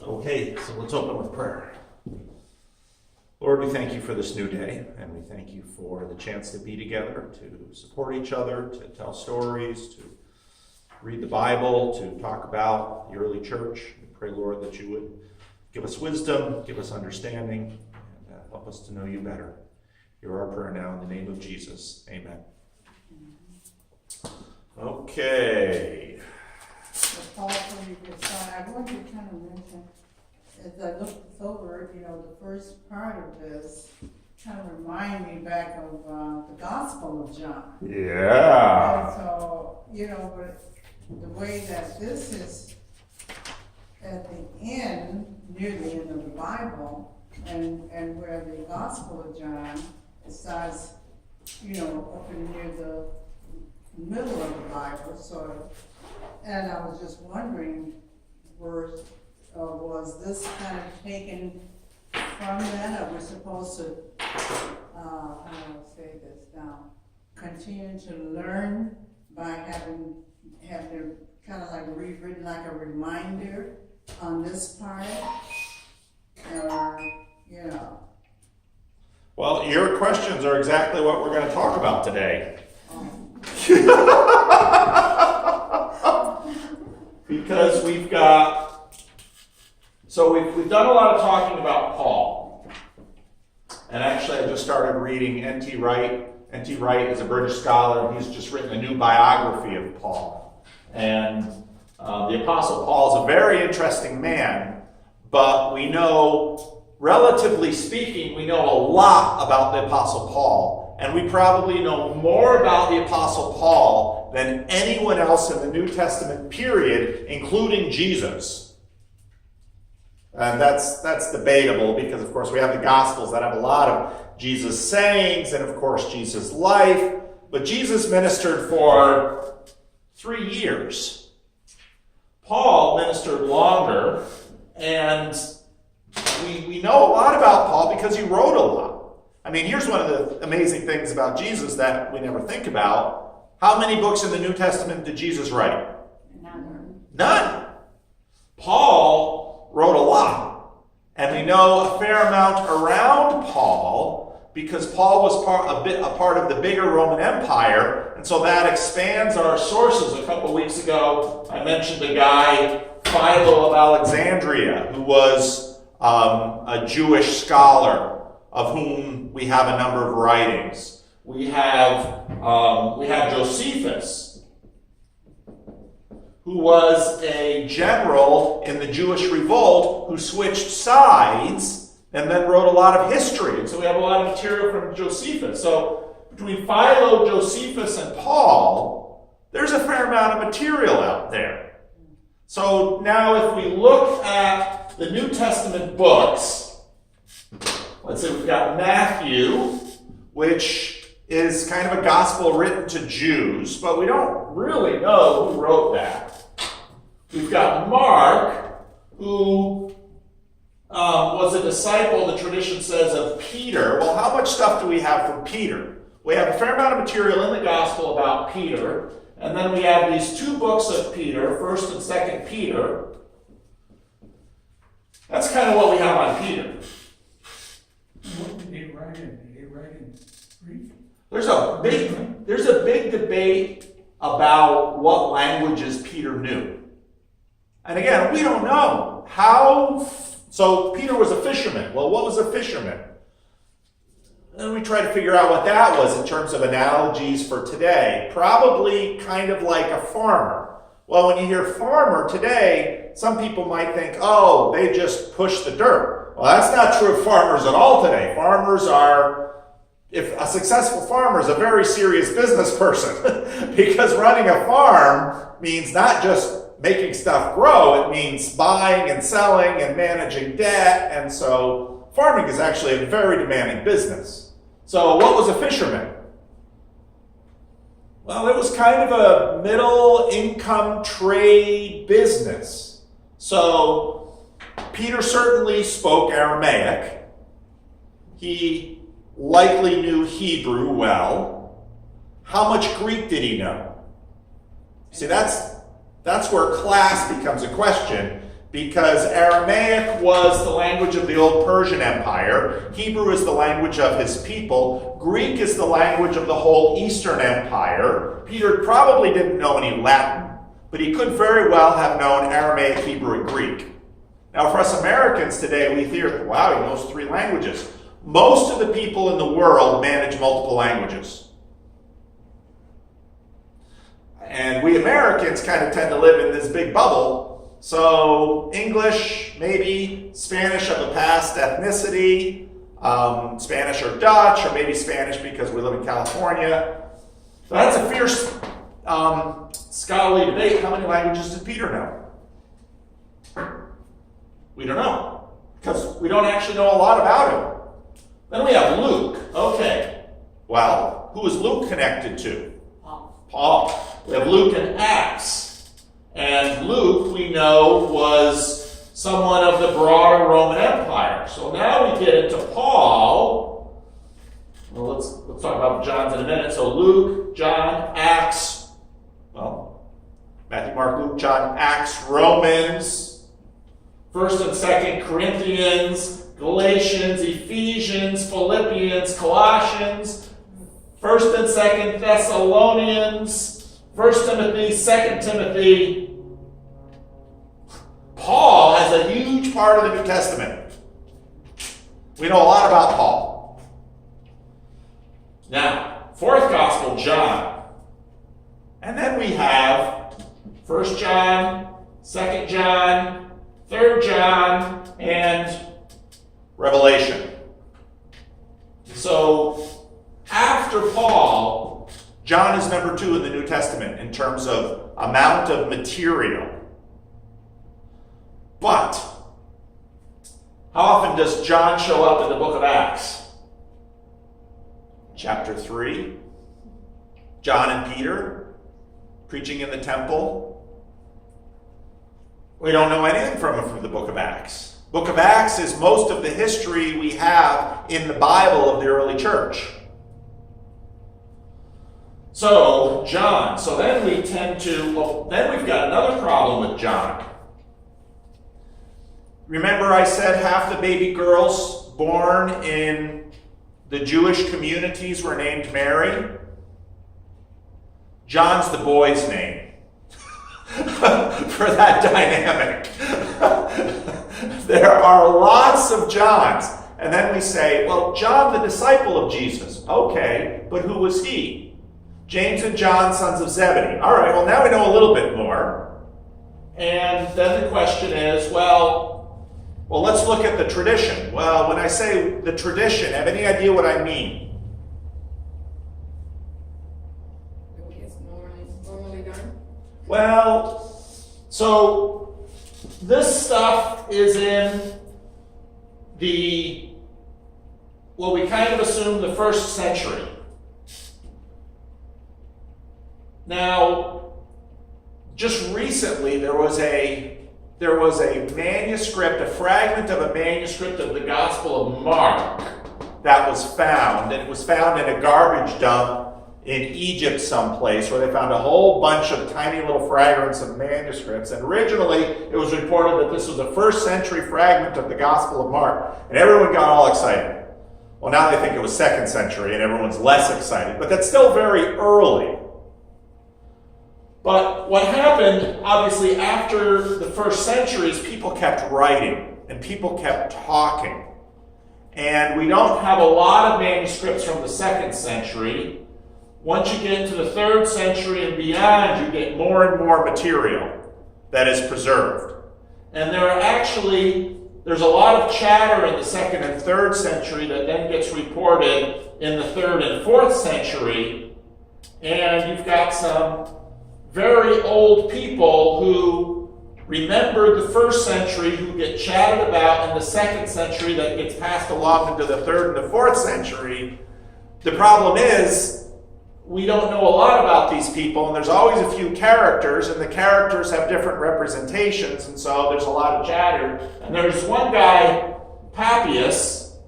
Okay, so let's open with prayer. Lord, we thank you for this new day, and we thank you for the chance to be together, to support each other, to tell stories, to read the Bible, to talk about the early church. We pray, Lord, that you would give us wisdom, give us understanding, and help us to know you better. Hear our prayer now in the name of Jesus. Amen. Okay. So Paul, when you get started, I want to kind of mention, as I looked over, the first part of this kind of remind me back of the Gospel of John. Yeah. And so, but the way that this is at the end, near the end of the Bible, and where the Gospel of John starts, up in near the middle of the Bible, sort of. And I was just wondering, was this kind of taken from that, or we're supposed to, how do I say this now, continue to learn by having it kind of like rewritten like a reminder on this part, or, Well, your questions are exactly what we're going to talk about today. Because we've done a lot of talking about Paul. And actually I just started reading N.T. Wright. N.T. Wright is a British scholar, and he's just written a new biography of Paul. And the Apostle Paul is a very interesting man, but we know, relatively speaking, we know a lot about the Apostle Paul. And we probably know more about the Apostle Paul than anyone else in the New Testament period, including Jesus. And that's debatable because, of course, we have the Gospels that have a lot of Jesus' sayings and, of course, Jesus' life. But Jesus ministered for 3 years. Paul ministered longer, and we know a lot about Paul because he wrote a lot. I mean, here's one of the amazing things about Jesus that we never think about. How many books in the New Testament did Jesus write? None. Paul wrote a lot. And we know a fair amount around Paul because Paul was a part of the bigger Roman Empire. And so that expands our sources. A couple weeks ago, I mentioned a guy, Philo of Alexandria, who was a Jewish scholar, of whom we have a number of writings. We have Josephus, who was a general in the Jewish revolt who switched sides and then wrote a lot of history. And so we have a lot of material from Josephus. So between Philo, Josephus, and Paul, there's a fair amount of material out there. So now if we look at the New Testament books, let's say we've got Matthew, which is kind of a gospel written to Jews, but we don't really know who wrote that. We've got Mark, who was a disciple, the tradition says, of Peter. Well, how much stuff do we have from Peter? We have a fair amount of material in the gospel about Peter, and then we have these 2 books of Peter, 1st and 2nd Peter. That's kind of what we have on Peter. What did he write in? Did he write in Greek? There's a big debate about what languages Peter knew. And again, we don't know how. So Peter was a fisherman. Well, what was a fisherman? And we try to figure out what that was in terms of analogies for today. Probably kind of like a farmer. Well, when you hear farmer today, some people might think, oh, they just push the dirt. Well, that's not true of farmers at all today. Farmers are, if a successful farmer is a very serious business person, because running a farm means not just making stuff grow, it means buying and selling and managing debt, and so farming is actually a very demanding business. So what was a fisherman? Well, it was kind of a middle income trade business. So Peter certainly spoke Aramaic. He likely knew Hebrew well. How much Greek did he know? See, that's where class becomes a question, because Aramaic was the language of the old Persian Empire, Hebrew is the language of his people, Greek is the language of the whole Eastern Empire. Peter probably didn't know any Latin, but he could very well have known Aramaic, Hebrew, and Greek. Now, for us Americans today, we hear, wow, he knows 3 languages. Most of the people in the world manage multiple languages. And we Americans kind of tend to live in this big bubble. So English, maybe Spanish of a past ethnicity, Spanish or Dutch, or maybe Spanish because we live in California. So that's a fierce scholarly debate. How many languages did Peter know? We don't know, because we don't actually know a lot about him. Then we have Luke. Okay, well, who is Luke connected to? Paul. We have Luke and Acts. And Luke, we know, was someone of the broader Roman Empire. So now we get into Paul. Well, let's talk about John's in a minute. So Luke, John, Acts. Well, Matthew, Mark, Luke, John, Acts, Romans, 1st and 2nd Corinthians, Galatians, Ephesians, Philippians, Colossians, 1st and 2nd Thessalonians, 1 Timothy, 2 Timothy. Paul has a huge part of the New Testament. We know a lot about Paul. Now, 4th Gospel, John. And then we have 1 John, 2 John, 3 John, and Revelation. So, after Paul, John is number 2 in the New Testament in terms of amount of material. But, how often does John show up in the book of Acts? Chapter 3. John and Peter preaching in the temple. We don't know anything from him from the book of Acts. Book of Acts is most of the history we have in the Bible of the early church. So, John. So then we tend to, then we've got another problem with John. Remember I said half the baby girls born in the Jewish communities were named Mary? John's the boy's name for that dynamic. There are lots of Johns. And then we say, well, John, the disciple of Jesus. Okay, but who was he? James and John, sons of Zebedee. All right, well, now we know a little bit more. And then the question is, well, let's look at the tradition. Well, when I say the tradition, have any idea what I mean? It's normally done. Well, so this stuff is in what we kind of assume the 1st century. Now, just recently there was a manuscript, a fragment of a manuscript of the Gospel of Mark that was found. And it was found in a garbage dump in Egypt someplace where they found a whole bunch of tiny little fragments of manuscripts. And originally it was reported that this was a 1st century fragment of the Gospel of Mark. And everyone got all excited. Well, now they think it was 2nd century and everyone's less excited. But that's still very early. But what happened, obviously, after the 1st century is people kept writing and people kept talking. And we don't have a lot of manuscripts from the 2nd century. Once you get into the 3rd century and beyond, you get more and more material that is preserved. And there's a lot of chatter in the 2nd and 3rd century that then gets reported in the 3rd and 4th century. And you've got some very old people who remembered the 1st century who get chatted about in the 2nd century that gets passed along into the 3rd and the 4th century. The problem is we don't know a lot about these people, and there's always a few characters, and the characters have different representations, and so there's a lot of chatter. And there's one guy, Papias,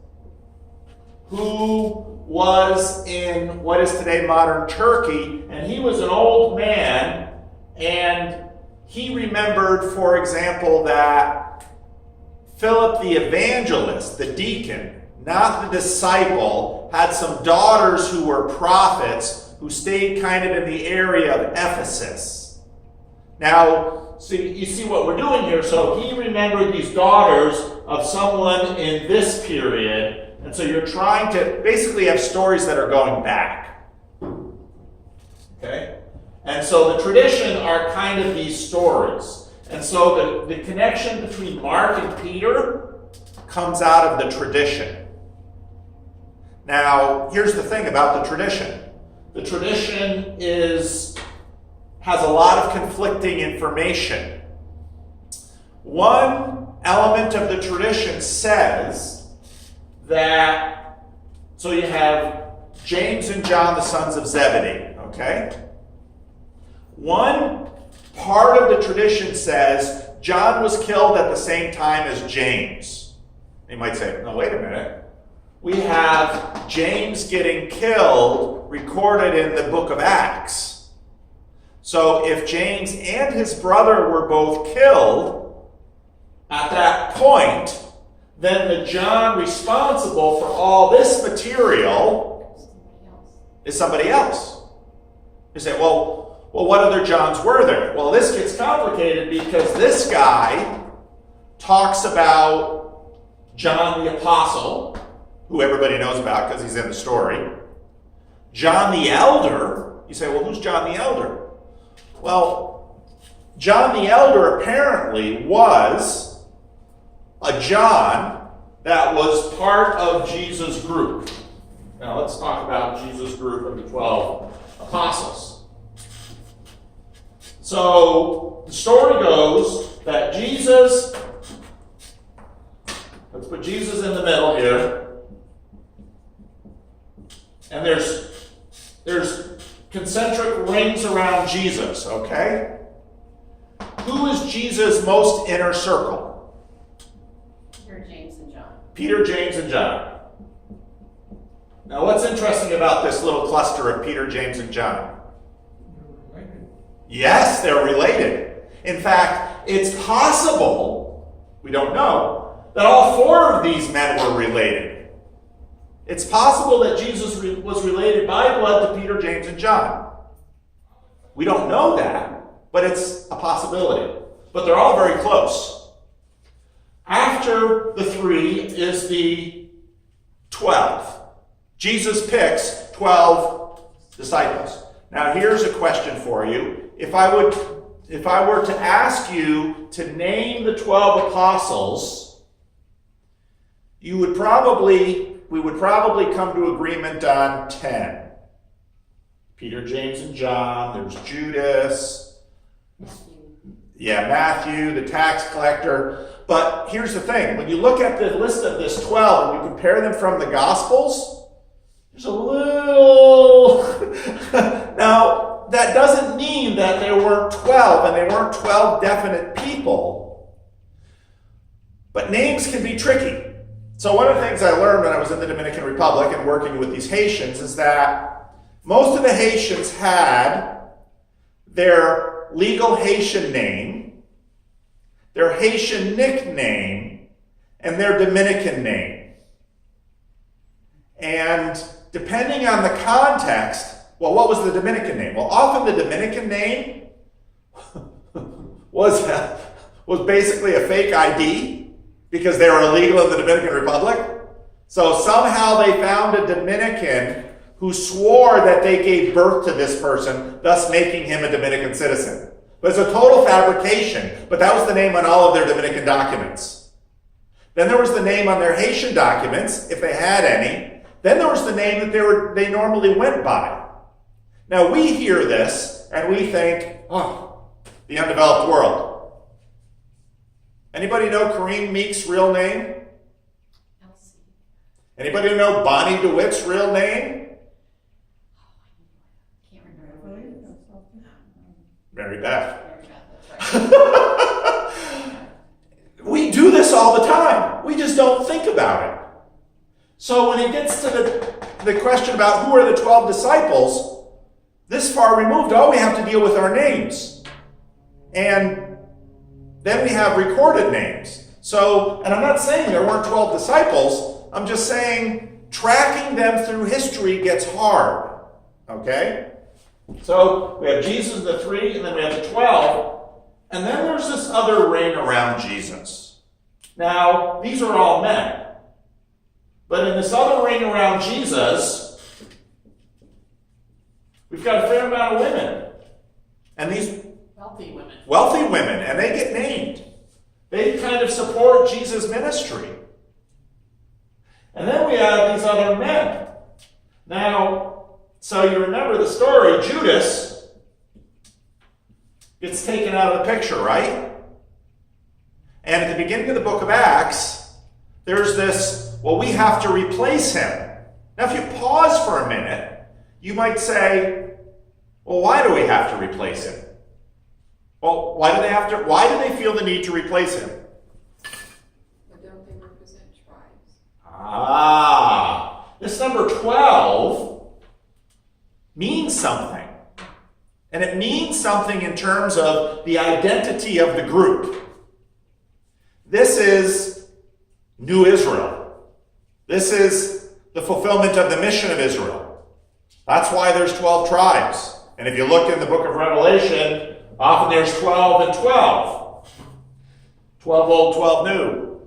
who was in what is today modern Turkey, and he was an old man, and he remembered, for example, that Philip the evangelist, the deacon, not the disciple, had some daughters who were prophets who stayed kind of in the area of Ephesus. Now, so you see what we're doing here. So he remembered these daughters of someone in this period, and so you're trying to basically have stories that are going back. Okay? And so the tradition are kind of these stories. And so the connection between Mark and Peter comes out of the tradition. Now, here's the thing about the tradition. The tradition has a lot of conflicting information. One element of the tradition says that, so you have James and John, the sons of Zebedee, okay? One part of the tradition says John was killed at the same time as James. You might say, no, wait a minute. We have James getting killed recorded in the book of Acts. So if James and his brother were both killed at that point, then the John responsible for all this material is somebody else. You say, well, what other Johns were there? Well, this gets complicated because this guy talks about John the Apostle, who everybody knows about because he's in the story. John the Elder. You say, well, who's John the Elder? Well, John the Elder apparently was a John that was part of Jesus' group. Now, let's talk about Jesus' group of the 12 apostles. So, the story goes that Jesus, let's put Jesus in the middle here, and there's concentric rings around Jesus, okay? Who is Jesus' most inner circle? Peter, James, and John. Peter, James, and John. Now, what's interesting about this little cluster of Peter, James, and John? Yes, they're related. In fact, it's possible, we don't know, that all four of these men were related. It's possible that Jesus was related by blood to Peter, James, and John. We don't know that, but it's a possibility. But they're all very close. After the three is the 12. Jesus picks 12 disciples. Now here's a question for you. If I were to ask you to name the 12 apostles, we would probably come to agreement on 10. Peter, James, and John. There's Judas. Matthew, the tax collector. But here's the thing. When you look at the list of this 12 and you compare them from the Gospels, there's a little... Now, that doesn't mean that there weren't 12 and they weren't 12 definite people. But names can be tricky. So one of the things I learned when I was in the Dominican Republic and working with these Haitians is that most of the Haitians had their legal Haitian name, their Haitian nickname, and their Dominican name. And depending on the context, well, what was the Dominican name? Well, often the Dominican name was basically a fake ID because they were illegal in the Dominican Republic. So somehow they found a Dominican who swore that they gave birth to this person, thus making him a Dominican citizen. But it's a total fabrication, but that was the name on all of their Dominican documents. Then there was the name on their Haitian documents, if they had any. Then there was the name that they normally went by. Now we hear this and we think, oh, the undeveloped world. Anybody know Kareem Meek's real name? Elsie. Anybody know Bonnie DeWitt's real name? Can't remember what it is. Mary Beth. Mary Beth, that's right. We do this all the time. We just don't think about it. So when it gets to the question about who are the 12 disciples, this far removed, all we have to deal with are names. And then we have recorded names. So, and I'm not saying there weren't 12 disciples. I'm just saying tracking them through history gets hard. Okay? So we have Jesus and the 3, and then we have the 12. And then there's this other ring around Jesus. Now, these are all men. But in this other ring around Jesus, we've got a fair amount of women. And these wealthy women, and they get named. They kind of support Jesus' ministry. And then we have these other men. Now, so you remember the story, Judas gets taken out of the picture, right? And at the beginning of the book of Acts, there's this, well, we have to replace him. Now, if you pause for a minute, you might say, well, why do we have to replace him? Well, why do they feel the need to replace him? But don't they represent tribes? This number 12 means something. And it means something in terms of the identity of the group. This is New Israel. This is the fulfillment of the mission of Israel. That's why there's 12 tribes. And if you look in the book of Revelation, often there's 12 and 12. 12 old, 12 new.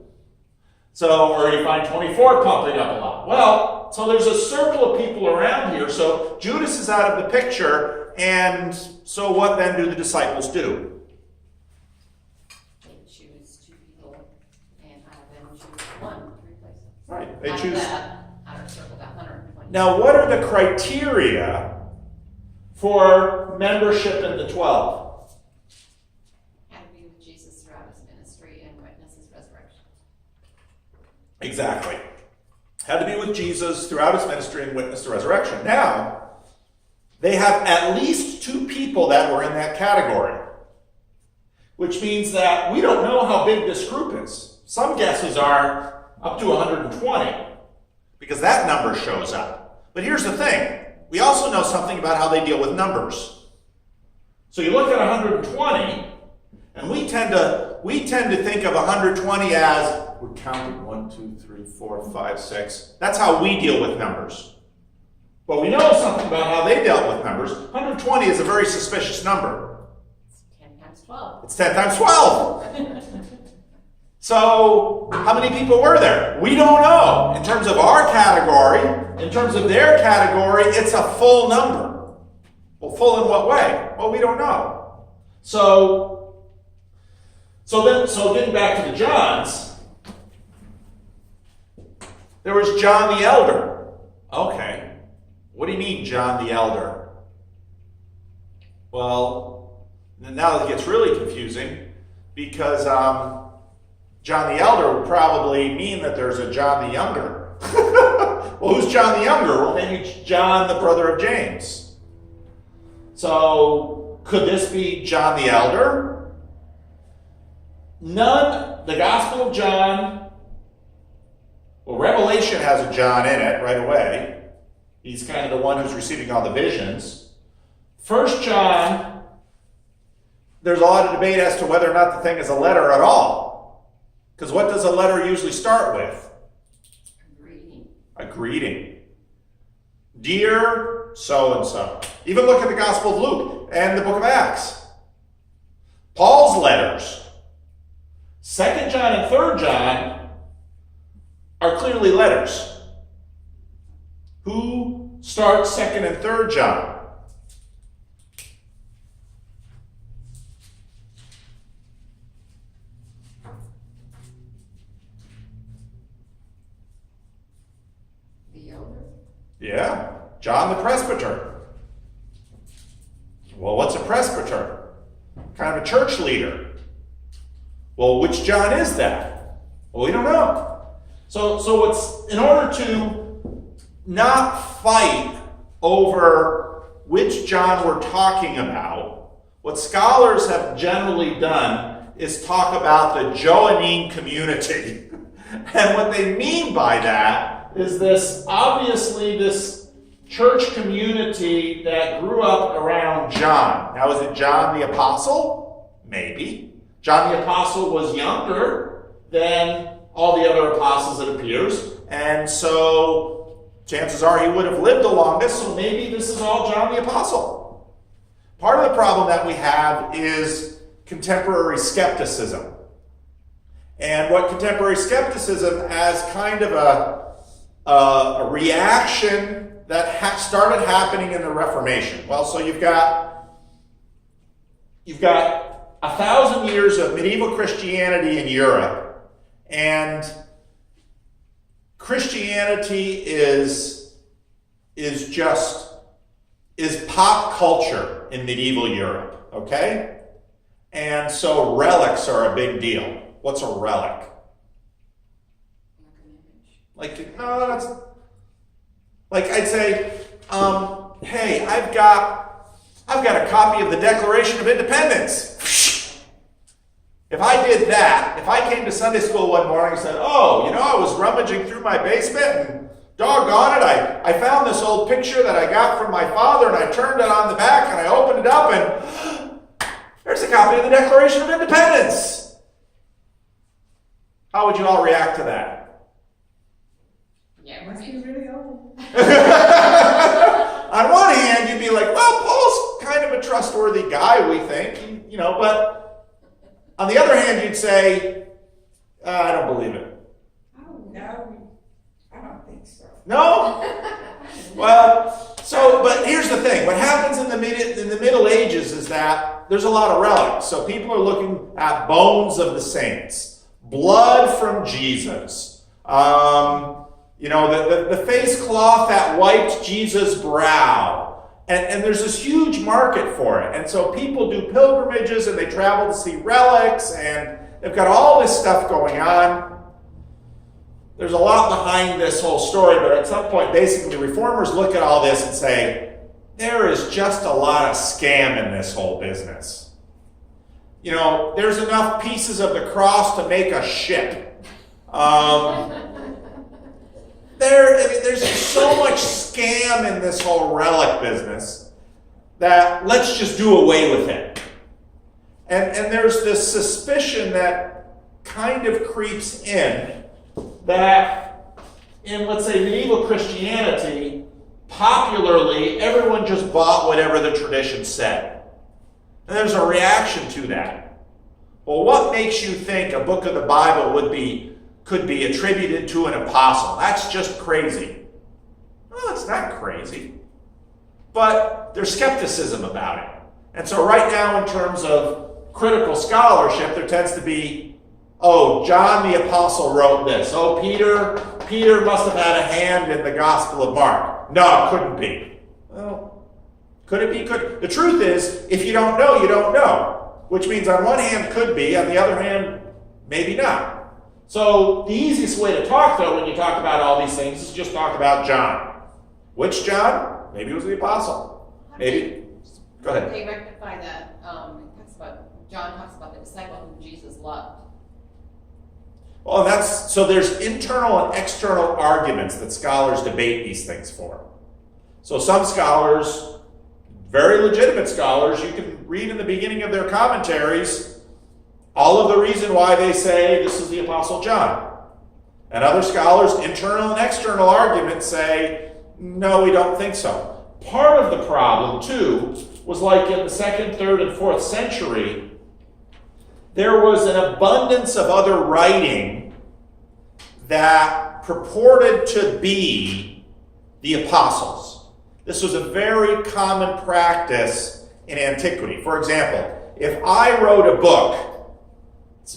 So, or you find 24 pumping up a lot. Well, so there's a circle of people around here. So Judas is out of the picture. And so what then do the disciples do? They choose 2 people and have them choose 1 to replace them. Right, they Out of choose. that outer circle, that 120. Now, what are the criteria for membership in the 12? Had to be with Jesus throughout his ministry and witness his resurrection. Exactly. Had to be with Jesus throughout his ministry and witness the resurrection. Now, they have at least 2 people that were in that category, which means that we don't know how big this group is. Some guesses are up to 120, because that number shows up. But here's the thing. We also know something about how they deal with numbers. So you look at 120, and we tend to think of 120 as, we're counting 1, 2, 3, 4, 5, 6. That's how we deal with numbers. But we know something about how they dealt with numbers. 120 is a very suspicious number. It's 10 times 12. It's 10 times 12. So, how many people were there? We don't know. In terms of our category, in terms of their category, it's a full number. Well, full in what way? Well, we don't know. So getting back to the Johns, there was John the Elder. Okay. What do you mean, John the Elder? Well, now it gets really confusing, because John the Elder would probably mean that there's a John the Younger. Well, who's John the Younger? Well, maybe John, the brother of James. So, could this be John the Elder? The Gospel of John, well, Revelation has a John in it right away. He's kind of the one who's receiving all the visions. 1 John, there's a lot of debate as to whether or not the thing is a letter at all. Because what does a letter usually start with? A greeting. Dear so-and-so. Even look at the Gospel of Luke and the book of Acts. Paul's letters, 2 John and 3 John, are clearly letters. Who starts 2nd and 3rd John? The elder? Yeah, John the presbyter. Well, what's a presbyter? Kind of a church leader. Well, which John is that? Well, we don't know. So it's in order to not fight over which John we're talking about, what scholars have generally done is talk about the Johannine community. And what they mean by that is this church community that grew up around John. Now, is it John the Apostle? Maybe. John the Apostle was younger than all the other apostles, it appears. And so chances are he would have lived the longest, so maybe this is all John the Apostle. Part of the problem that we have is contemporary skepticism. And what contemporary skepticism as kind of a reaction that started happening in the Reformation. Well, so you've got 1,000 years of medieval Christianity in Europe, and Christianity is pop culture in medieval Europe, okay? And so relics are a big deal. What's a relic? Like, no, that's like I'd say, hey, I've got a copy of the Declaration of Independence. If I did that, if I came to Sunday school one morning and said, oh, I was rummaging through my basement and doggone it, I found this old picture that I got from my father and I turned it on the back and I opened it up and there's a copy of the Declaration of Independence. How would you all react to that? Yeah, Must right. be really old. On one hand, you'd be like, well, Paul's kind of a trustworthy guy, we think, but on the other hand, you'd say, I don't believe it. Oh, no, I don't think so. No? Well, but here's the thing. What happens in the Middle Ages is that there's a lot of relics. So people are looking at bones of the saints, blood from Jesus, the face cloth that wiped Jesus' brow. And there's this huge market for it. And so people do pilgrimages and they travel to see relics and they've got all this stuff going on. There's a lot behind this whole story, but at some point, basically, reformers look at all this and say, there is just a lot of scam in this whole business. There's enough pieces of the cross to make a ship. There's just so much scam in this whole relic business that let's just do away with it. And there's this suspicion that kind of creeps in that in, let's say, medieval Christianity, popularly, everyone just bought whatever the tradition said. And there's a reaction to that. Well, what makes you think a book of the Bible could be attributed to an apostle? That's just crazy. Well, it's not crazy. But there's skepticism about it. And so right now, in terms of critical scholarship, there tends to be, oh, John the Apostle wrote this. Oh, Peter must have had a hand in the Gospel of Mark. No, it couldn't be. Well, could it be? The truth is, if you don't know, you don't know. Which means on one hand, could be. On the other hand, maybe not. So the easiest way to talk, though, when you talk about all these things, is just talk about John. Which John? Maybe it was the Apostle. Maybe. Go ahead. They rectify that. John talks about the disciple whom Jesus loved. Well, so there's internal and external arguments that scholars debate these things for. So some scholars, very legitimate scholars, you can read in the beginning of their commentaries all of the reason why they say this is the Apostle John. And other scholars, internal and external arguments say, no, we don't think so. Part of the problem, too, was like in the 2nd, 3rd, and 4th century, there was an abundance of other writing that purported to be the apostles. This was a very common practice in antiquity. For example, if I wrote a book,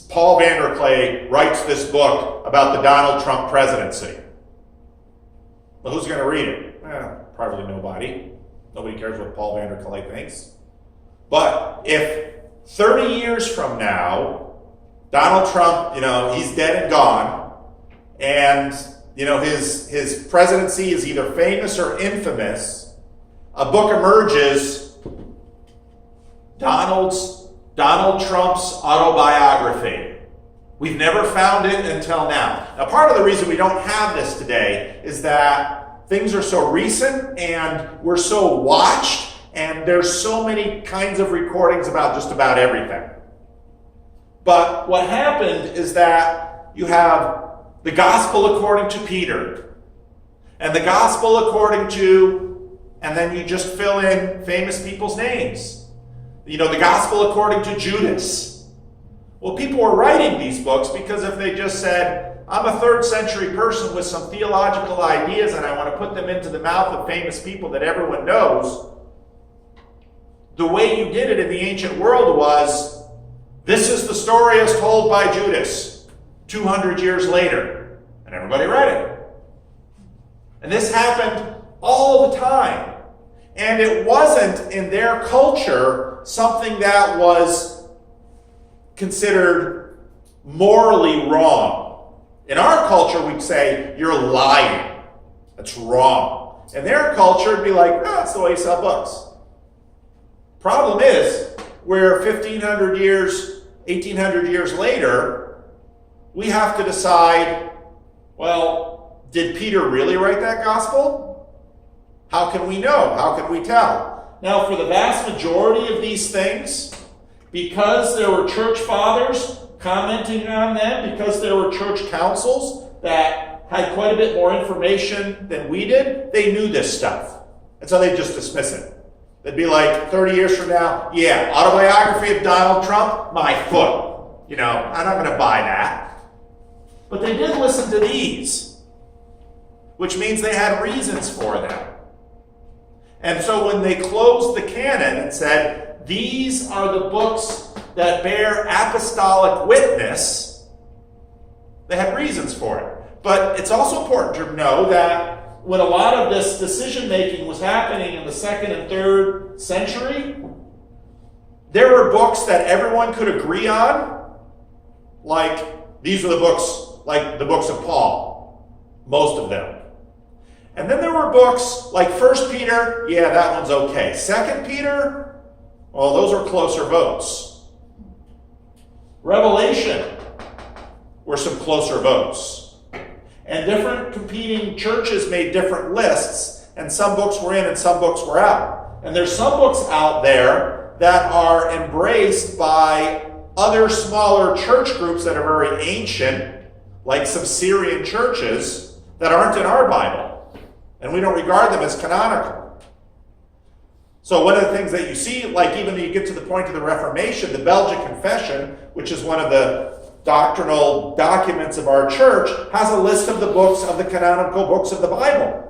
Paul Vanderklay writes this book about the Donald Trump presidency. Well, who's going to read it? Probably nobody. Nobody cares what Paul Vanderklay thinks. But if 30 years from now, Donald Trump, he's dead and gone, and, his presidency is either famous or infamous, a book emerges, Donald Trump's autobiography. We've never found it until now. Now, part of the reason we don't have this today is that things are so recent and we're so watched, and there's so many kinds of recordings about just about everything. But what happened is that you have the gospel according to Peter, and the gospel according to, and then you just fill in famous people's names. The gospel according to Judas. Well, people were writing these books because if they just said, I'm a 3rd century person with some theological ideas and I want to put them into the mouth of famous people that everyone knows, the way you did it in the ancient world was, this is the story as told by Judas 200 years later. And everybody read it. And this happened all the time. And it wasn't in their culture something that was considered morally wrong. In our culture, we'd say, you're lying. That's wrong. In their culture, it'd be like, that's the way you sell books. Problem is, we're 1,500 years, 1,800 years later, we have to decide, well, did Peter really write that gospel? How can we know? How can we tell? Now, for the vast majority of these things, because there were church fathers commenting on them, because there were church councils that had quite a bit more information than we did, they knew this stuff. And so they just dismiss it. They'd be like, 30 years from now, yeah, autobiography of Donald Trump, my foot. I'm not going to buy that. But they did listen to these, which means they had reasons for them. And so when they closed the canon and said, these are the books that bear apostolic witness, they had reasons for it. But it's also important to know that when a lot of this decision-making was happening in the 2nd and 3rd century, there were books that everyone could agree on, like these were the books, like the books of Paul, most of them. And then there were books like 1 Peter, yeah, that one's okay. 2 Peter, well, those are closer votes. Revelation were some closer votes. And different competing churches made different lists, and some books were in and some books were out. And there's some books out there that are embraced by other smaller church groups that are very ancient, like some Syrian churches, that aren't in our Bible. And we don't regard them as canonical. So one of the things that you see, like even when you get to the point of the Reformation, the Belgic Confession, which is one of the doctrinal documents of our church, has a list of the books of the canonical books of the Bible.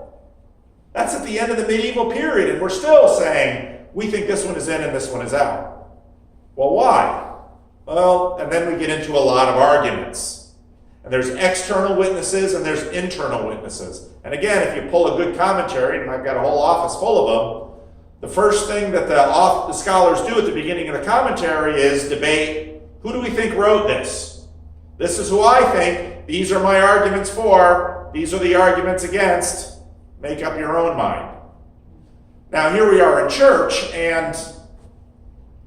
That's at the end of the medieval period, and we're still saying, we think this one is in and this one is out. Well, why? Well, and then we get into a lot of arguments. And there's external witnesses and there's internal witnesses. And again, if you pull a good commentary, and I've got a whole office full of them, the first thing that the scholars do at the beginning of the commentary is debate, who do we think wrote this? This is who I think. These are my arguments for. These are the arguments against. Make up your own mind. Now, here we are in church, and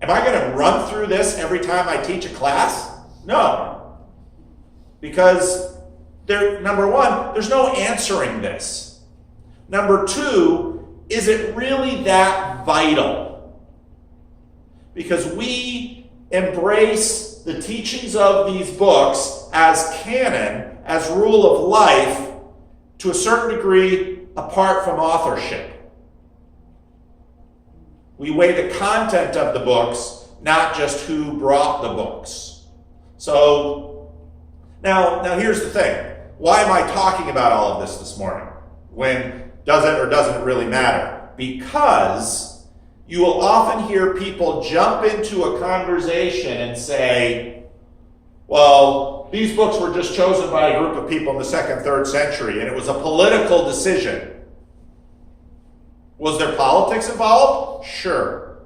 am I going to run through this every time I teach a class? No. Because, number one, there's no answering this. Number two, is it really that vital? Because we embrace the teachings of these books as canon, as rule of life, to a certain degree, apart from authorship. We weigh the content of the books, not just who brought the books. So, now here's the thing. Why am I talking about all of this morning? When does it or doesn't it really matter? Because you will often hear people jump into a conversation and say, well, these books were just chosen by a group of people in the 2nd, 3rd century, and it was a political decision. Was there politics involved? Sure.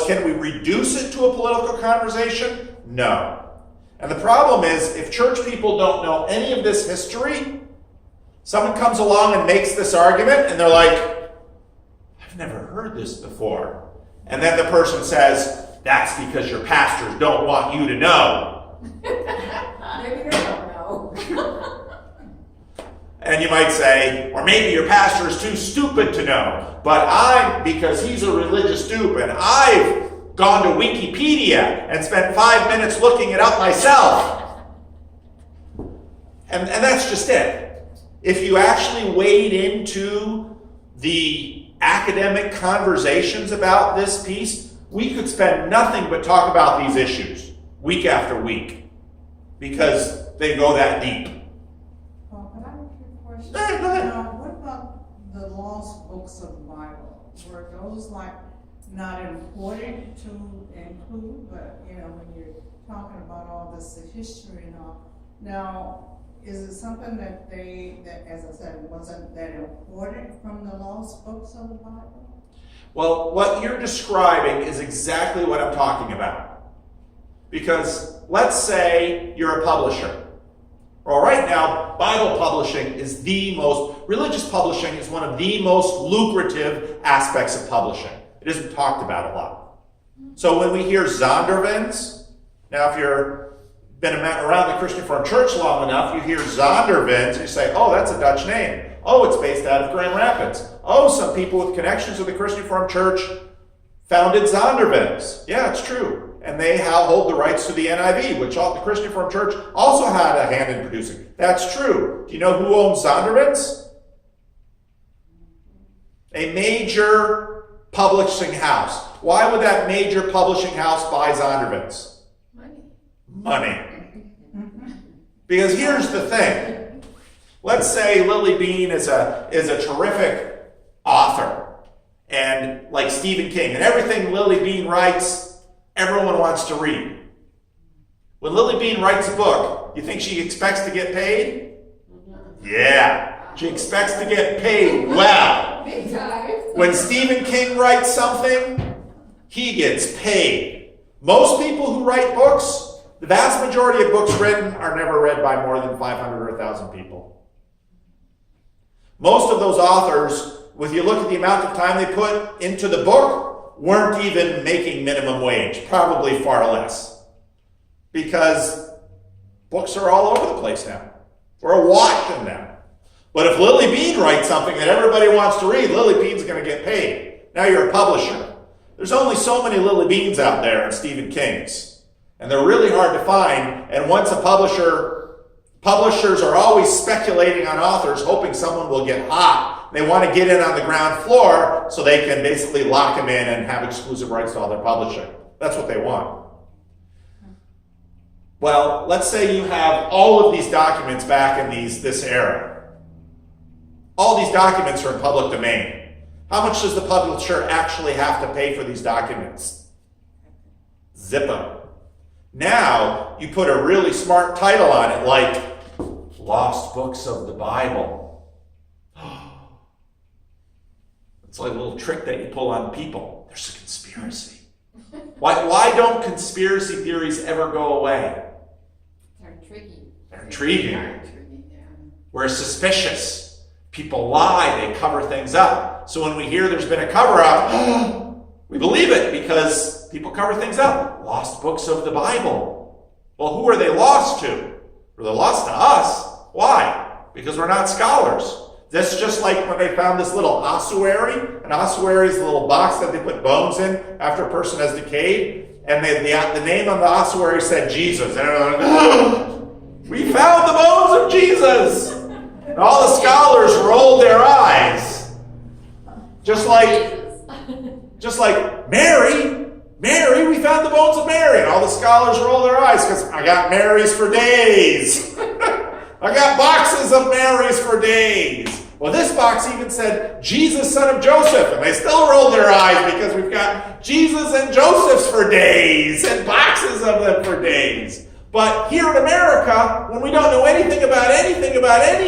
Can we reduce it to a political conversation? No. And the problem is, if church people don't know any of this history, someone comes along and makes this argument, and they're like, I've never heard this before. And then the person says, that's because your pastors don't want you to know. Maybe they don't know. And you might say, or maybe your pastor is too stupid to know. But because he's a religious dupe, and I've gone to Wikipedia and spent 5 minutes looking it up myself. And that's just it. If you actually wade into the academic conversations about this piece, we could spend nothing but talk about these issues week after week because they go that deep. Well, can I ask you a question? Go ahead. Now, what about the lost books of the Bible? Were those like not important to include, but when you're talking about all this, the history and all. Now, is it something that as I said, wasn't that important from the lost books of the Bible? Well, what you're describing is exactly what I'm talking about. Because let's say you're a publisher. Well, right now, Bible publishing is religious publishing is one of the most lucrative aspects of publishing. It isn't talked about a lot. So when we hear Zondervins, now if you've been around the Christian Reformed Church long enough, you hear Zondervins, and you say, oh, that's a Dutch name. Oh, it's based out of Grand Rapids. Oh, some people with connections with the Christian Reformed Church founded Zondervins. Yeah, it's true. And they hold the rights to the NIV, which the Christian Reformed Church also had a hand in producing. That's true. Do you know who owns Zondervins? A major publishing house. Why would that major publishing house buy Zondervins? Money. Because here's the thing. Let's say Lily Bean is a terrific author, and like Stephen King, and everything Lily Bean writes, everyone wants to read. When Lily Bean writes a book, you think she expects to get paid? Yeah, she expects to get paid well. Big time. When Stephen King writes something, he gets paid. Most people who write books, the vast majority of books written are never read by more than 500 or 1,000 people. Most of those authors, if you look at the amount of time they put into the book, weren't even making minimum wage, probably far less. Because books are all over the place now. We're awash in them. But if Lily Bean writes something that everybody wants to read, Lily Bean's going to get paid. Now you're a publisher. There's only so many Lily Beans out there and Stephen Kings. And they're really hard to find. And once publishers are always speculating on authors, hoping someone will get hot. They want to get in on the ground floor so they can basically lock them in and have exclusive rights to all their publishing. That's what they want. Well, let's say you have all of these documents back in this era. All these documents are in public domain. How much does the publisher actually have to pay for these documents? Zippo. Now, you put a really smart title on it, like Lost Books of the Bible. It's like a little trick that you pull on people. There's a conspiracy. Why don't conspiracy theories ever go away? They're intriguing. They're intriguing. Yeah. We're suspicious. People lie, they cover things up. So when we hear there's been a cover-up, we believe it because people cover things up. Lost books of the Bible. Well, who are they lost to? Well, they're lost to us. Why? Because we're not scholars. That's just like when they found this little ossuary. An ossuary is a little box that they put bones in after a person has decayed. And the name on the ossuary said Jesus. And everyone went, we found the bones of Jesus. And all the scholars rolled their eyes. Just like Mary, we found the bones of Mary. And all the scholars rolled their eyes because I got Marys for days. I got boxes of Marys for days. Well, this box even said Jesus, son of Joseph. And they still rolled their eyes because we've got Jesus and Josephs for days and boxes of them for days. But here in America, when we don't know anything about any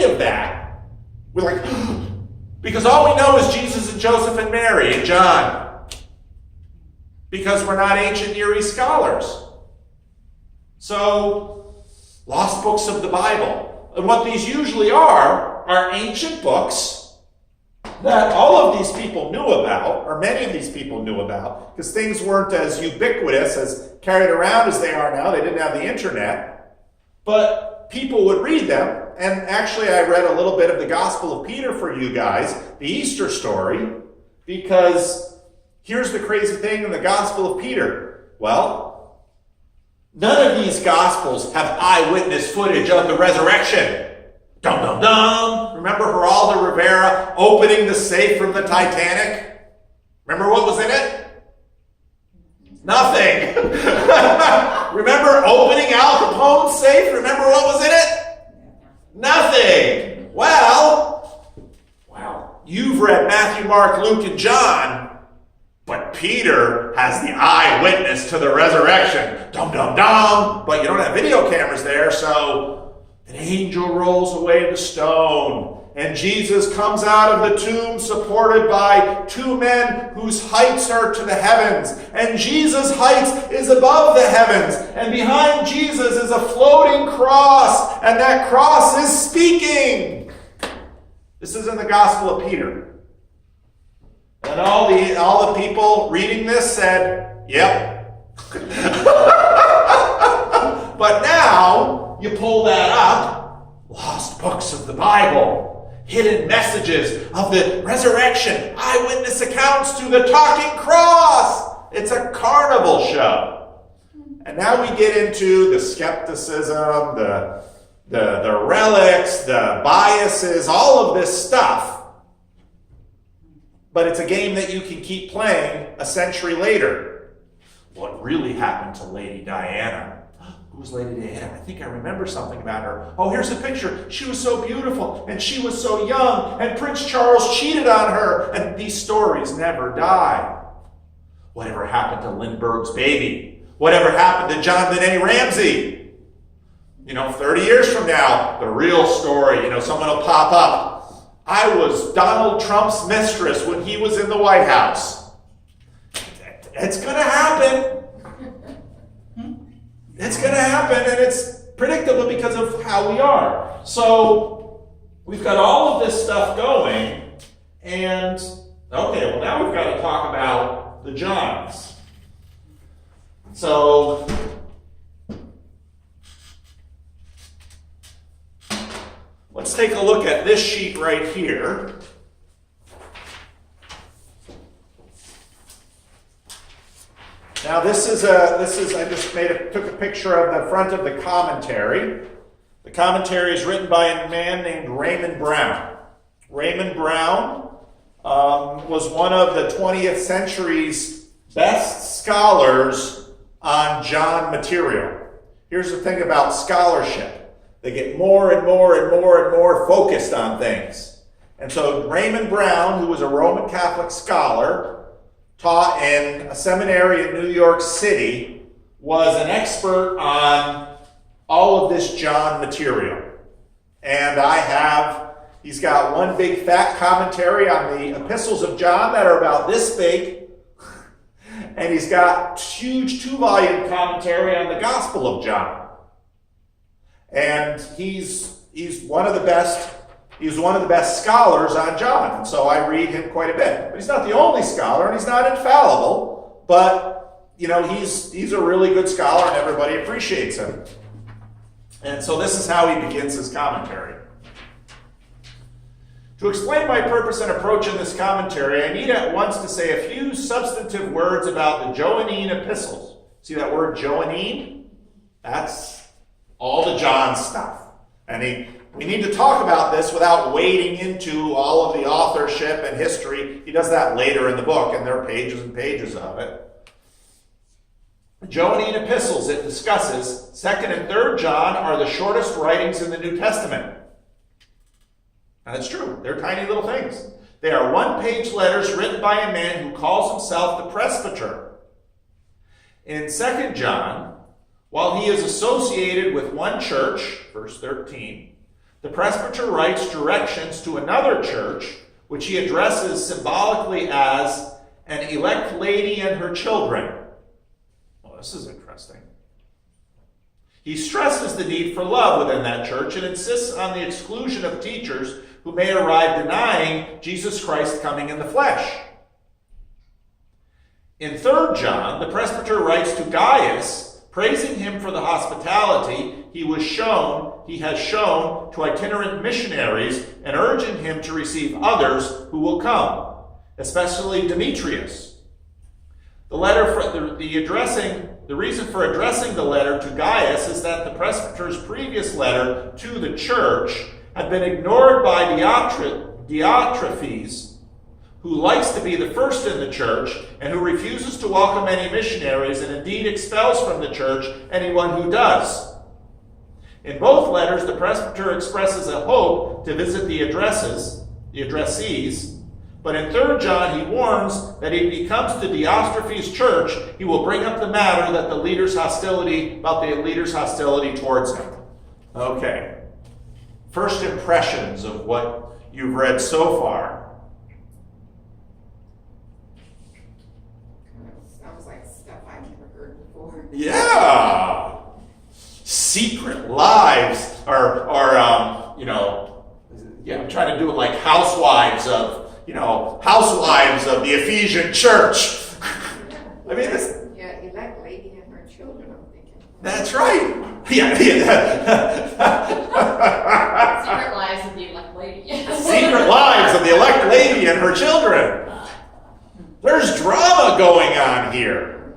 of that, we're like, because all we know is Jesus and Joseph and Mary and John. Because we're not ancient Near East scholars. So, lost books of the Bible. And what these usually are ancient books that all of these people knew about, or many of these people knew about, because things weren't as ubiquitous, as carried around as they are now. They didn't have the internet. But people would read them. And actually, I read a little bit of the Gospel of Peter for you guys, the Easter story, because here's the crazy thing in the Gospel of Peter. Well, none of these Gospels have eyewitness footage of the resurrection. Dum dum dum. Remember Geraldo Rivera opening the safe from the Titanic? Remember what was in it? Nothing. Remember opening Al Capone's safe? Remember what was in it? Nothing. Well, you've read Matthew, Mark, Luke, and John, but Peter has the eyewitness to the resurrection. Dum dum dum. But you don't have video cameras there, so an angel rolls away the stone, and Jesus comes out of the tomb supported by two men whose heights are to the heavens. And Jesus' height is above the heavens. And behind Jesus is a floating cross, and that cross is speaking. This is in the Gospel of Peter. And all the people reading this said, yep. But now, you pull that up, lost books of the Bible, hidden messages of the resurrection, eyewitness accounts to the talking cross. It's a carnival show. And now we get into the skepticism, the relics, the biases, all of this stuff. But it's a game that you can keep playing a century later. What really happened to Lady Diana? Who's Lady Diana? I think I remember something about her. Oh, here's a picture. She was so beautiful, and she was so young, and Prince Charles cheated on her, and these stories never die. Whatever happened to Lindbergh's baby? Whatever happened to John Benet Ramsey? 30 years from now, the real story, someone will pop up. I was Donald Trump's mistress when he was in the White House. It's going to happen. It's going to happen, and it's predictable because of how we are. So we've got all of this stuff going, and okay, well now we've got to talk about the Johns. So let's take a look at this sheet right here. Now this is I just took a picture of the front of the commentary. The commentary is written by a man named Raymond Brown. Raymond Brown was one of the 20th century's best scholars on John material. Here's the thing about scholarship. They get more and more and more and more focused on things. And so Raymond Brown, who was a Roman Catholic scholar, taught in a seminary in New York City, was an expert on all of this John material. And he's got one big fat commentary on the Epistles of John that are about this big. And he's got huge 2-volume commentary on the Gospel of John. And he's one of the best scholars on John, and so I read him quite a bit. But he's not the only scholar, and he's not infallible, but he's a really good scholar, and everybody appreciates him. And so this is how he begins his commentary. To explain my purpose and approach in this commentary, I need at once to say a few substantive words about the Johannine epistles. See that word Johannine? That's all the John stuff. And we need to talk about this without wading into all of the authorship and history. He does that later in the book, and there are pages and pages of it. The Johannine epistles it discusses, 2nd and 3rd John, are the shortest writings in the New Testament. And it's true. They're tiny little things. They are one-page letters written by a man who calls himself the presbyter. In 2nd John, while he is associated with one church, verse 13, the presbyter writes directions to another church, which he addresses symbolically as an elect lady and her children. Well, this is interesting. He stresses the need for love within that church and insists on the exclusion of teachers who may arrive denying Jesus Christ coming in the flesh. In 3rd John, the presbyter writes to Gaius, praising him for the hospitality he has shown to itinerant missionaries, and urging him to receive others who will come, especially Demetrius. The letter for the reason for addressing the letter to Gaius is that the presbyter's previous letter to the church had been ignored by Diotrephes, who likes to be the first in the church and who refuses to welcome any missionaries and indeed expels from the church anyone who does. In both letters, the presbyter expresses a hope to visit the addressees, but in 3 John he warns that if he comes to Diotrephes' church, he will bring up the matter about the leader's hostility towards him. Okay. First impressions of what you've read so far. Sounds like stuff I've never heard before. Yeah. Secret lives are I'm trying to do it like housewives of the Ephesian church. I mean, Yeah, elect lady and her children, I'm thinking. that's right. Yeah. Secret lives of the elect lady. Secret lives of the elect lady and her children. There's drama going on here.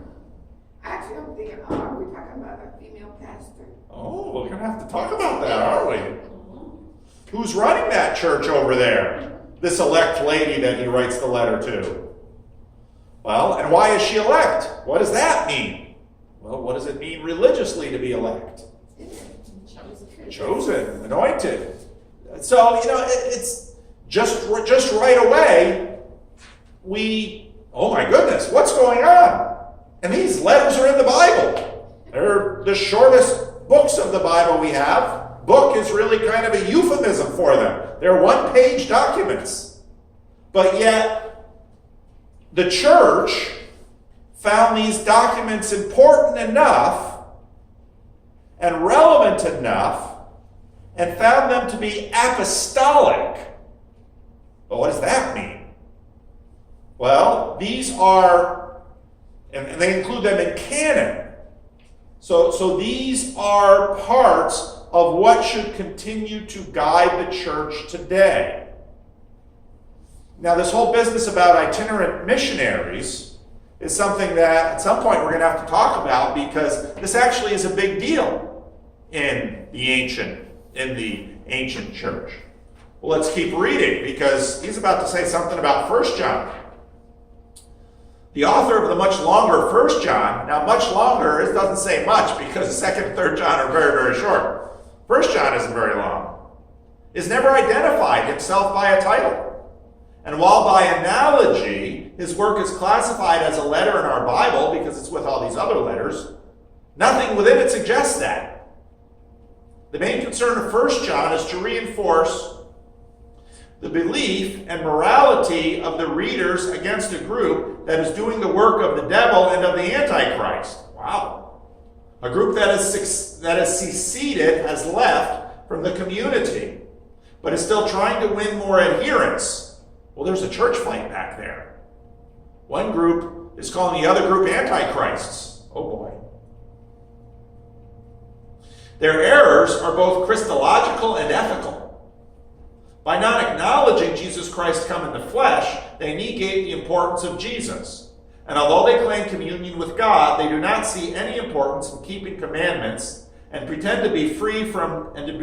Actually, I'm thinking, are we talking about a female pastor? Oh, we're going to have to talk about that, aren't we? Who's running that church over there? This elect lady that he writes the letter to. Well, and why is she elect? What does that mean? Well, what does it mean religiously to be elect? Chosen, anointed. So, it's just right away, oh my goodness, what's going on? And these letters are in the Bible. They're the shortest books of the Bible we have. Book is really kind of a euphemism for them. They're one-page documents. But yet, the church found these documents important enough and relevant enough and found them to be apostolic. Well, what does that mean? Well, these are, and they include them in canon. So these are parts of what should continue to guide the church today. Now, this whole business about itinerant missionaries is something that at some point we're going to have to talk about, because this actually is a big deal in the ancient church. Well, let's keep reading, because he's about to say something about 1 John. The author of the much longer 1 John, now much longer, it doesn't say much because 2nd and 3rd John are very, very short. 1 John isn't very long, is never identified himself by a title. And while by analogy, his work is classified as a letter in our Bible because it's with all these other letters, nothing within it suggests that. The main concern of 1 John is to reinforce the belief and morality of the readers against a group that is doing the work of the devil and of the Antichrist. Wow. A group that has seceded, has left from the community, but is still trying to win more adherents. Well, there's a church fight back there. One group is calling the other group antichrists. Oh boy. Their errors are both Christological and ethical. By not acknowledging Jesus Christ come in the flesh, they negate the importance of Jesus. And although they claim communion with God, they do not see any importance in keeping commandments and pretend to be free from any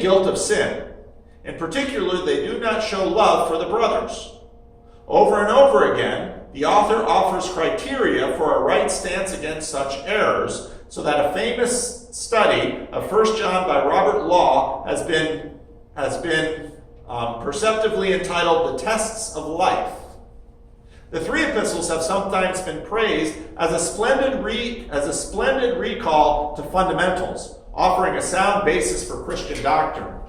guilt of sin. In particular, they do not show love for the brothers. Over and over again, the author offers criteria for a right stance against such errors, so that a famous study of 1 John by Robert Law has been perceptively entitled The Tests of Life. The three epistles have sometimes been praised as a splendid recall to fundamentals, offering a sound basis for Christian doctrine.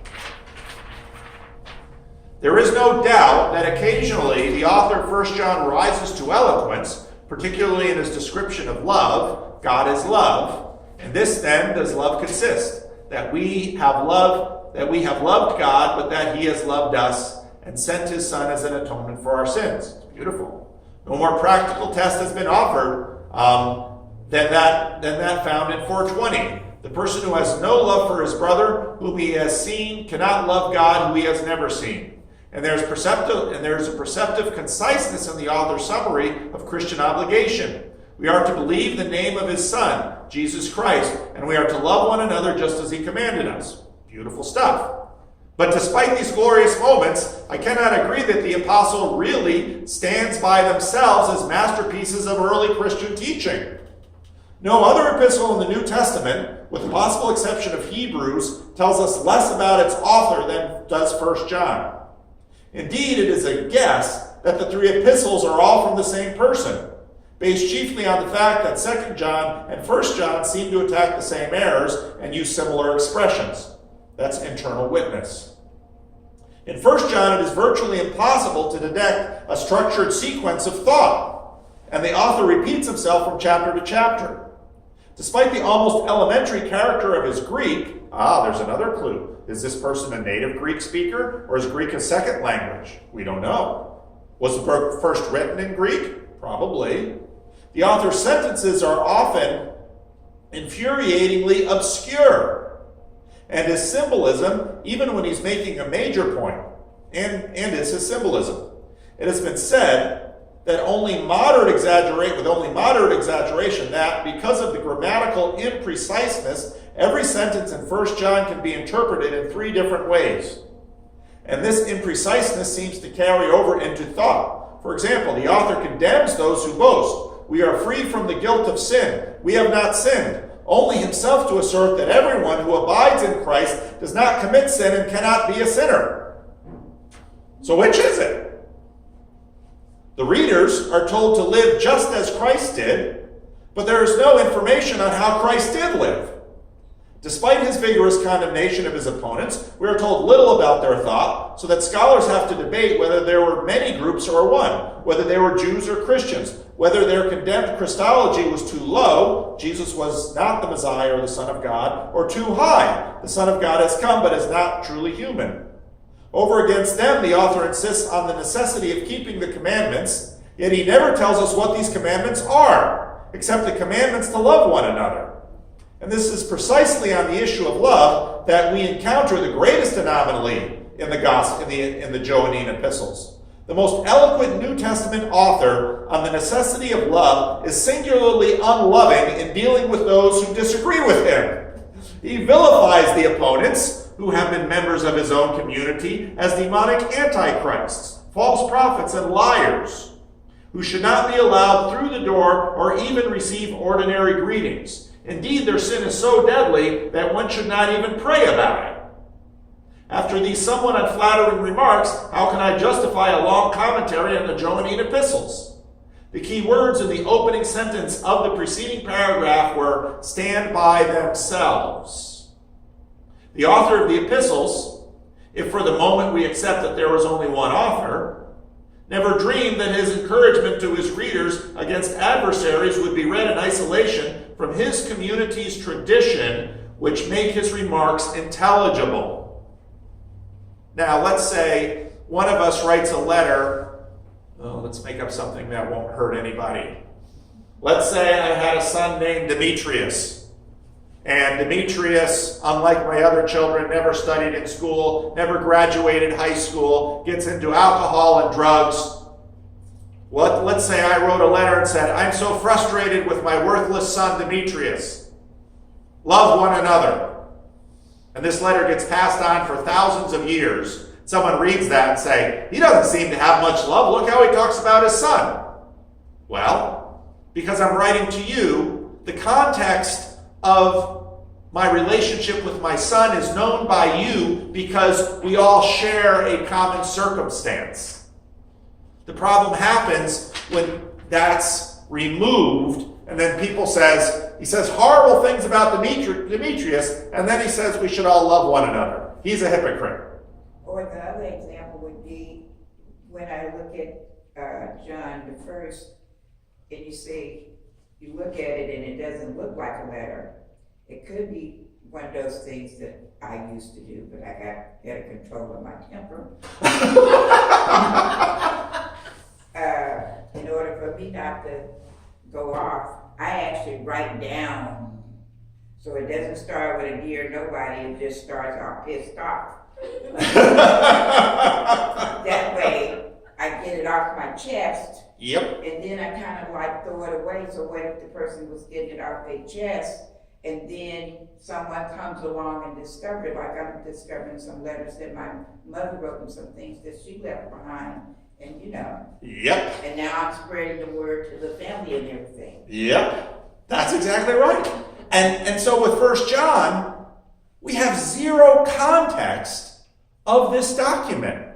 There is no doubt that occasionally the author of 1 John rises to eloquence, particularly in his description of love. God is love. In this then does love consist, that we have loved God, but that he has loved us and sent his Son as an atonement for our sins. It's beautiful. No more practical test has been offered than that found in 4:20. The person who has no love for his brother whom he has seen cannot love God who he has never seen. And there's a perceptive conciseness in the author's summary of Christian obligation. We are to believe the name of his Son, Jesus Christ, and we are to love one another just as he commanded us. Beautiful stuff. But despite these glorious moments, I cannot agree that the apostle really stands by themselves as masterpieces of early Christian teaching. No other epistle in the New Testament, with the possible exception of Hebrews, tells us less about its author than does 1 John. Indeed, it is a guess that the three epistles are all from the same person, based chiefly on the fact that 2 John and 1 John seem to attack the same errors and use similar expressions. That's internal witness. In 1 John, it is virtually impossible to detect a structured sequence of thought, and the author repeats himself from chapter to chapter. Despite the almost elementary character of his Greek, there's another clue. Is this person a native Greek speaker, or is Greek a second language? We don't know. Was the book first written in Greek? Probably. The author's sentences are often infuriatingly obscure, and his symbolism, even when he's making a major point, and is his symbolism. It has been said that with only moderate exaggeration, that because of the grammatical impreciseness, every sentence in 1 John can be interpreted in 3 different ways. And this impreciseness seems to carry over into thought. For example, the author condemns those who boast. We are free from the guilt of sin. We have not sinned. Only himself to assert that everyone who abides in Christ does not commit sin and cannot be a sinner. So which is it? The readers are told to live just as Christ did, but there is no information on how Christ did live. Despite his vigorous condemnation of his opponents, we are told little about their thought, so that scholars have to debate whether there were many groups or one, whether they were Jews or Christians, whether their condemned Christology was too low, Jesus was not the Messiah or the Son of God, or too high, the Son of God has come but is not truly human. Over against them, the author insists on the necessity of keeping the commandments, yet he never tells us what these commandments are, except the commandments to love one another. And this is precisely on the issue of love that we encounter the greatest anomaly in the gospel, in the Johannine epistles. The most eloquent New Testament author on the necessity of love is singularly unloving in dealing with those who disagree with him. He vilifies the opponents, who have been members of his own community, as demonic antichrists, false prophets, and liars, who should not be allowed through the door or even receive ordinary greetings. Indeed, their sin is so deadly that one should not even pray about it. After these somewhat unflattering remarks, how can I justify a long commentary on the Johannine epistles? The key words in the opening sentence of the preceding paragraph were, stand by themselves. The author of the epistles, if for the moment we accept that there was only one author, never dreamed that his encouragement to his readers against adversaries would be read in isolation from his community's tradition, which make his remarks intelligible. Now, let's say one of us writes a letter. Let's make up something that won't hurt anybody. Let's say I had a son named Demetrius. And Demetrius, unlike my other children, never studied in school, never graduated high school, gets into alcohol and drugs. Well, let's say I wrote a letter and said, I'm so frustrated with my worthless son Demetrius. Love one another. And this letter gets passed on for thousands of years. Someone reads that and say, he doesn't seem to have much love. Look how he talks about his son. Well, because I'm writing to you, the context of my relationship with my son is known by you because we all share a common circumstance. The problem happens when that's removed, and then he says horrible things about Demetrius, and then he says we should all love one another. He's a hypocrite. Or the other example would be when I look at John the first, and you say, you look at it and it doesn't look like a letter. It could be one of those things that I used to do, but I got better control of my temper. In order for me not to go off, I actually write down. So it doesn't start with a dear nobody, it just starts off pissed off. That way, I get it off my chest, Yep. and then I kind of like throw it away. So what if the person was getting it off their chest, and then someone comes along and discovers it, like I'm discovering some letters that my mother wrote and some things that she left behind, and Yep. and now I'm spreading the word to the family and everything. Yep. That's exactly right. And so with 1 John, we have zero context of this document.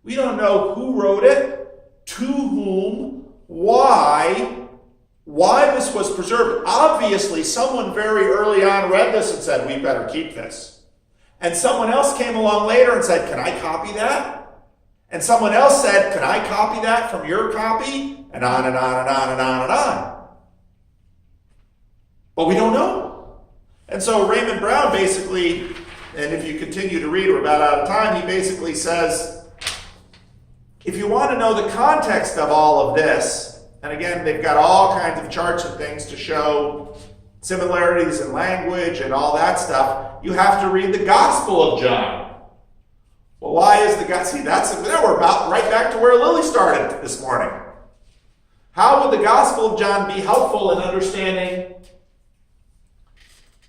We don't know who wrote it, to whom, why this was preserved. Obviously, someone very early on read this and said, we better keep this. And someone else came along later and said, can I copy that? And someone else said, can I copy that from your copy? And on and on and on and on and on. But we don't know. And so Raymond Brown basically, and if you continue to read, we're about out of time, he basically says, if you want to know the context of all of this, and again, they've got all kinds of charts and things to show similarities in language and all that stuff, you have to read the Gospel of John. Well, why is the Gospel? See, now we're about right back to where Lily started this morning. How would the Gospel of John be helpful in understanding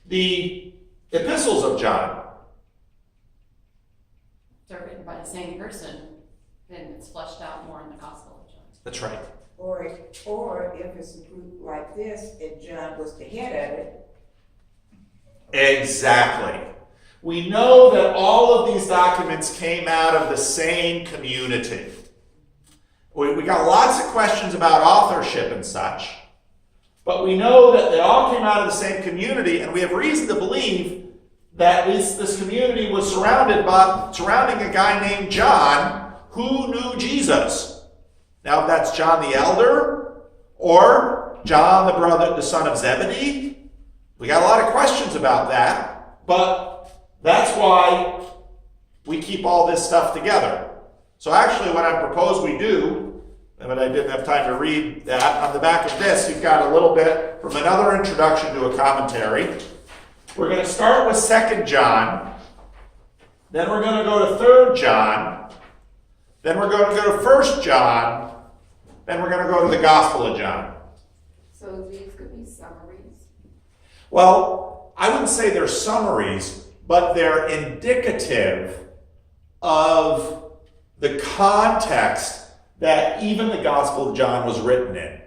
the Epistles of John? They're written by the same person, then it's fleshed out more in the Gospel of John. That's right. Or if it's a group like this, and John was the head of it. Exactly. We know that all of these documents came out of the same community. We got lots of questions about authorship and such, but we know that they all came out of the same community, and we have reason to believe that this community was surrounding a guy named John who knew Jesus. Now, if that's John the Elder or John the son of Zebedee, we got a lot of questions about that, but that's why we keep all this stuff together. So actually what I propose we do, but I didn't have time to read that, on the back of this you've got a little bit from another introduction to a commentary. We're going to start with 2 John, then we're going to go to 3 John, then we're going to go to 1 John, then we're going to go to the Gospel of John. So these could be summaries. Well, I wouldn't say they're summaries, but they're indicative of the context that even the Gospel of John was written in.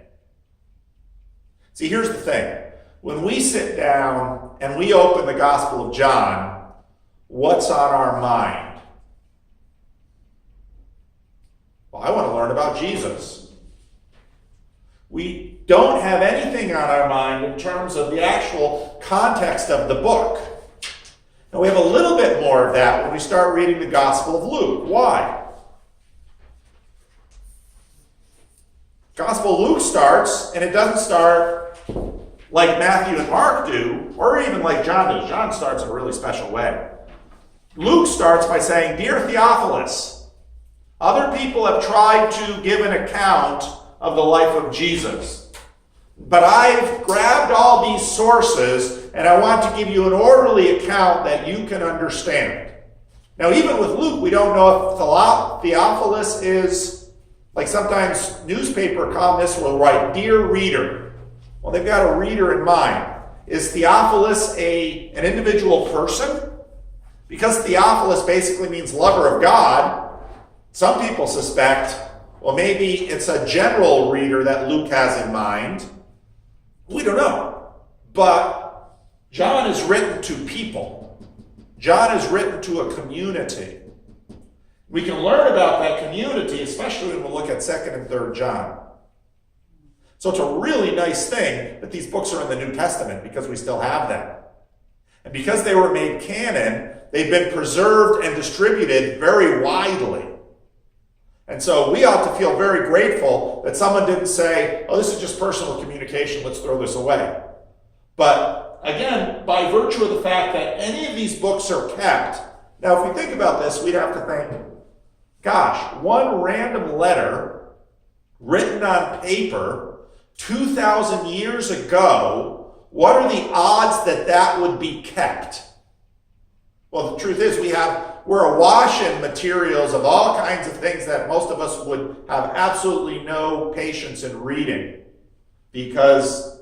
See, here's the thing. When we sit down and we open the Gospel of John, what's on our mind? Well, I want to learn about Jesus. We don't have anything on our mind in terms of the actual context of the book. Now, we have a little bit more of that when we start reading the Gospel of Luke. Why? Gospel of Luke starts, and it doesn't start like Matthew and Mark do, or even like John does. John starts in a really special way. Luke starts by saying, Dear Theophilus, other people have tried to give an account of the life of Jesus, but I've grabbed all these sources, and I want to give you an orderly account that you can understand. Now, even with Luke, we don't know if Theophilus is, like sometimes newspaper columnists will write, Dear Reader. Well, they've got a reader in mind. Is Theophilus an individual person? Because Theophilus basically means lover of God, some people suspect, well, maybe it's a general reader that Luke has in mind. We don't know. But John is written to people. John is written to a community. We can learn about that community, especially when we look at 2nd and 3rd John. So it's a really nice thing that these books are in the New Testament because we still have them. And because they were made canon, they've been preserved and distributed very widely. And so we ought to feel very grateful that someone didn't say, oh, this is just personal communication, let's throw this away. But again, by virtue of the fact that any of these books are kept, now if we think about this, we'd have to think, gosh, one random letter written on paper 2,000 years ago, what are the odds that that would be kept? Well, the truth is we're awash in materials of all kinds of things that most of us would have absolutely no patience in reading. Because,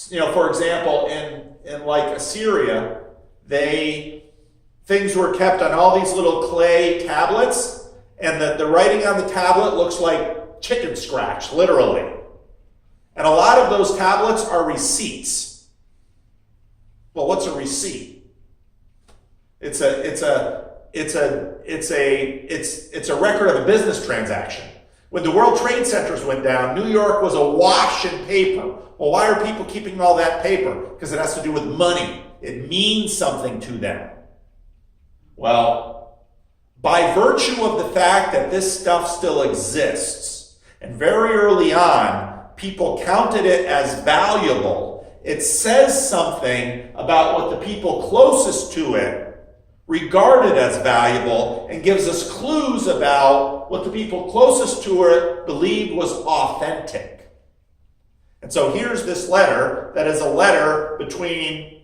for example, in like Assyria, things were kept on all these little clay tablets, and the writing on the tablet looks like chicken scratch, literally. And a lot of those tablets are receipts. Well, what's a receipt? It's a record of a business transaction. When the World Trade Centers went down, New York was awash in paper. Well, why are people keeping all that paper? Because it has to do with money. It means something to them. Well, by virtue of the fact that this stuff still exists, and very early on, people counted it as valuable, it says something about what the people closest to it regarded as valuable, and gives us clues about what the people closest to it believed was authentic. And so here's this letter that is a letter between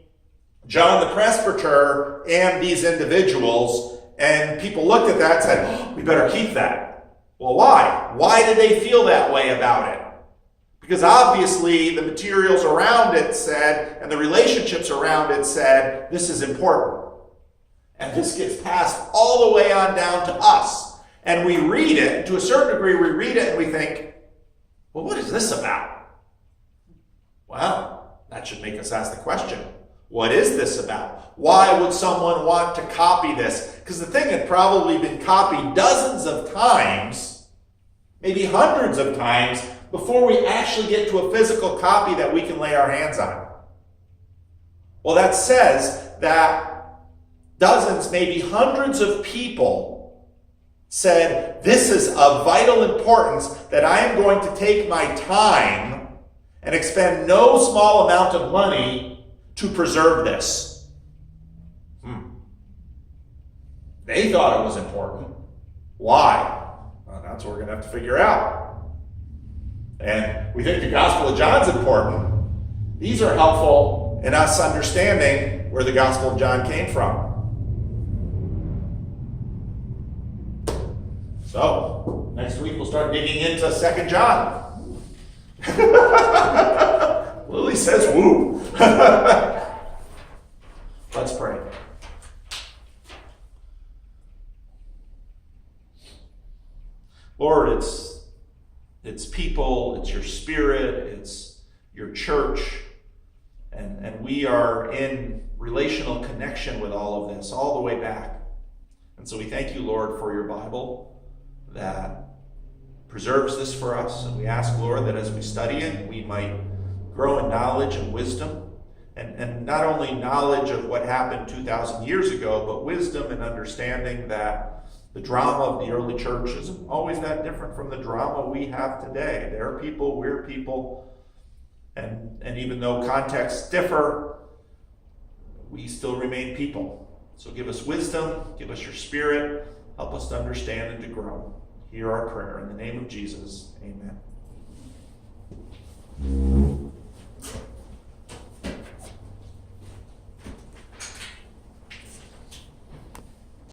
John the presbyter and these individuals, and people looked at that and said, "Oh, we better keep that." Well, why? Why did they feel that way about it? Because obviously the materials around it said, and the relationships around it said, this is important. And this gets passed all the way on down to us. And we read it, to a certain degree we read it and we think, well, what is this about? Well, that should make us ask the question, what is this about? Why would someone want to copy this? Because the thing had probably been copied dozens of times, maybe hundreds of times, before we actually get to a physical copy that we can lay our hands on. Well, that says that dozens, maybe hundreds of people said, this is of vital importance that I am going to take my time and expend no small amount of money to preserve this. They thought it was important. Why? Well, that's what we're going to have to figure out. And we think the Gospel of John's important. These are helpful in us understanding where the Gospel of John came from. So, next week we'll start digging into 2 John. Lily says woo. Let's pray. Lord, it's people, it's your Spirit, it's your church, and we are in relational connection with all of this, all the way back. And so we thank you, Lord, for your Bible that preserves this for us. And we ask, Lord, that as we study it, we might grow in knowledge and wisdom. And not only knowledge of what happened 2,000 years ago, but wisdom and understanding that the drama of the early church isn't always that different from the drama we have today. They're people, we're people. And even though contexts differ, we still remain people. So give us wisdom, give us your Spirit, help us to understand and to grow. Hear our prayer. In the name of Jesus, amen.